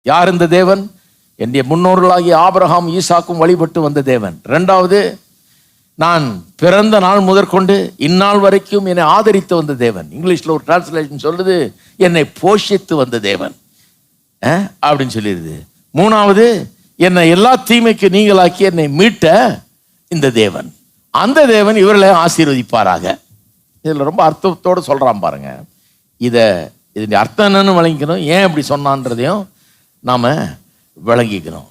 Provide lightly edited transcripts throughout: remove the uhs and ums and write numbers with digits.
யார் இந்த தேவன்? என்னுடைய முன்னோர்களாகிய ஆபிரகாம் ஈசாக்கும் வழிபட்டு வந்த தேவன். இரண்டாவது, நான் பிறந்த நாள் முதற்கொண்டு இந்நாள் வரைக்கும் என்னை ஆதரித்து வந்த தேவன். இங்கிலீஷ்ல ஒரு டிரான்ஸ்லேஷன் சொல்லுது, என்னை போஷித்து வந்த தேவன் அப்படின்னு சொல்லிடுது. மூணாவது, என்னை எல்லா தீமைக்கு நீங்களாக்கி என்னை மீட்ட இந்த தேவன். அந்த தேவன் இவர்களை ஆசீர்வதிப்பாராக. இதுல ரொம்ப அர்த்தத்தோடு சொல்றான் பாருங்க. இதனுடைய அர்த்தம் என்னன்னு விளங்கிக்கணும், ஏன் இப்படி சொன்னான்றதையும் நாம விளங்கிக்கணும்.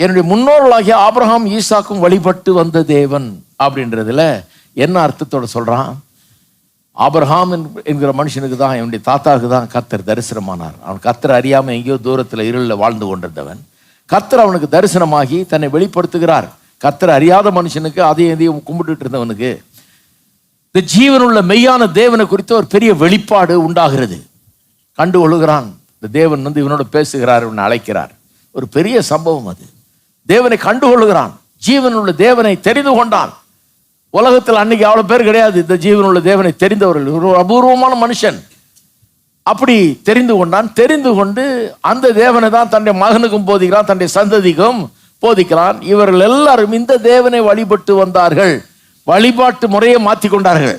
என்னுடைய முன்னோர்களாகிய ஆபிரகாம் ஈசாக்கும் வழிபட்டு வந்த தேவன் அப்படின்றதுல என்ன அர்த்தத்தோட சொல்றான்? ஆபிரகாம் என்கிற மனுஷனுக்கு தான், என்னுடைய தாத்தாவுக்கு தான் கர்த்தர் தரிசனமானார். அவன் கர்த்தர் அறியாம எங்கேயோ தூரத்தில் இருளில் வாழ்ந்து கொண்டிருந்தவன். கர்த்தர் அவனுக்கு தரிசனமாகி தன்னை வெளிப்படுத்துகிறார். கர்த்தர் அறியாத மனுஷனுக்கு அதையும் எதையும் கும்பிட்டு இருந்தவனுக்கு இந்த ஜீவனுள்ள மெய்யான தேவனை குறித்து ஒரு பெரிய வெளிப்பாடு உண்டாகிறது. கண்டு கொள்ளுகிறான். இந்த தேவன் இவனோட பேசுகிறார், இவனை அழைக்கிறார். ஒரு பெரிய சம்பவம் அது. தேவனை கண்டுகொள்ளுகிறான், ஜீவனுள்ள தேவனை தெரிந்து கொண்டான். உலகத்தில் அன்னைக்கு அவ்வளவு பேர் கிடையாது இந்த ஜீவனுள்ள தேவனை தெரிந்தவர்கள். ஒரு அபூர்வமான மனுஷன். அப்படி தெரிந்து கொண்டான். தெரிந்து கொண்டு அந்த தேவனை தான் தன்னுடைய மகனுக்கும் போதிக்கிறான், தன்னுடைய சந்ததிக்கும் போதிக்கிறான். இவர்கள் எல்லாரும் இந்த தேவனை வழிபட்டு வந்தார்கள். வழிபாட்டு முறையை மாற்றி கொண்டார்கள்.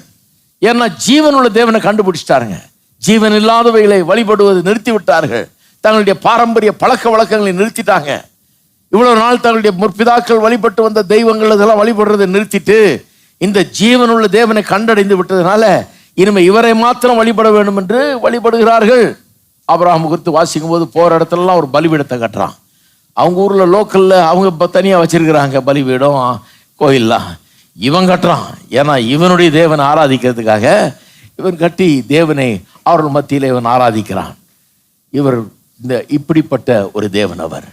ஏன்னா ஜீவனுள்ள தேவனை கண்டுபிடிச்சிட்டாருங்க. ஜீவன் இல்லாதவைகளை வழிபடுவது நிறுத்தி விட்டார்கள். தங்களுடைய பாரம்பரிய பழக்க வழக்கங்களை நிறுத்திட்டாங்க. இவ்வளவு நாள் தங்களுடைய முற்பிதாக்கள் வழிபட்டு வந்த தெய்வங்கள் இதெல்லாம் வழிபடுறதை நிறுத்திட்டு இந்த ஜீவனுள்ள தேவனை கண்டடைந்து விட்டதுனால இனிமே இவரை மாத்திரம் வழிபட வேண்டும் என்று வழிபடுகிறார்கள். ஆபிரகாம் குறித்து வாசிக்கும் போது போற இடத்துலலாம் ஒரு பலிபீடத்தை கட்டுறான். அவங்க ஊர்ல லோக்கல்ல அவங்க தனியா வச்சிருக்கிறாங்க பலிபீடம் கோயில்லாம். இவன் கட்டுறான். ஏன்னா இவனுடைய தேவனை ஆராதிக்கிறதுக்காக இவன் கட்டி தேவனை அவர்கள் மத்தியில் இவன் ஆராதிக்கிறான். இவர் இப்படிப்பட்ட ஒரு தேவன். அவர்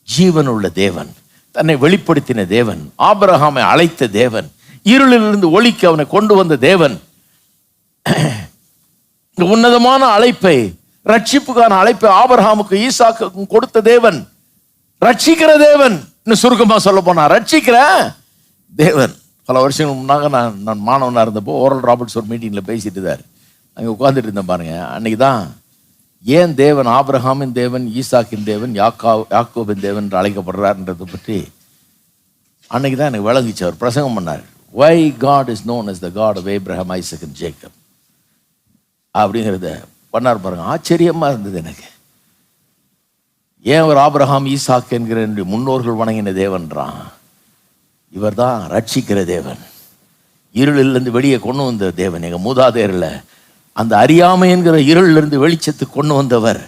ஜீவனுள்ள தேவன், தன்னை வெளிப்படுத்தின தேவன், ஆபிரகாமை அழைத்த தேவன், இருளிலிருந்து ஒளிக்கு அவனை கொண்டு வந்த தேவன். இந்த உன்னதமான அழைப்பை, ரட்சிப்புக்கான அழைப்பை ஆபிரகாமுக்கு ஈசாக்குக்கும் கொடுத்த தேவன், ரட்சிக்கிற தேவன். இன்னும் சுருக்கமா சொல்ல போனா ரட்சிக்கிற தேவன். பல வருஷங்களுக்கு முன்னாக நான் மாணவனாக இருந்தப்போ ஓரல் ராபர்ட்ஸ் ஒரு மீட்டிங்கில் பேசிட்டு இருந்தார். அங்கே உட்காந்துட்டு இருந்தேன் பாருங்க. அன்னைக்கு தான் ஏன் தேவன் ஆபிரகாமின் தேவன், ஈசாக்கின் தேவன், யாக்கோபின் தேவன் என்று அழைக்கப்படுறார்ன்றதை பற்றி அன்னைக்கு தான் எனக்கு விளங்கிச்சு. அவர் பிரசங்கம் பண்ணார். Why God is known as the God of Abraham, Isaac and Jacob அப்படிங்கிறத பண்ணார் பாருங்க. ஆச்சரியமா இருந்தது எனக்கு. ஏன் ஒரு ஆபிரகாம் ஈசாக் என்கிற முன்னோர்கள் வணங்கின தேவன்றான்? இவர் தான் ரட்சிக்கிற தேவன், இருளிலிருந்து வெளியே கொண்டு வந்த தேவன். எங்க மூதாதையர்ல அந்த அறியாமை என்கிற இருளிலிருந்து வெளிச்சத்துக்கு கொண்டு வந்தவர்.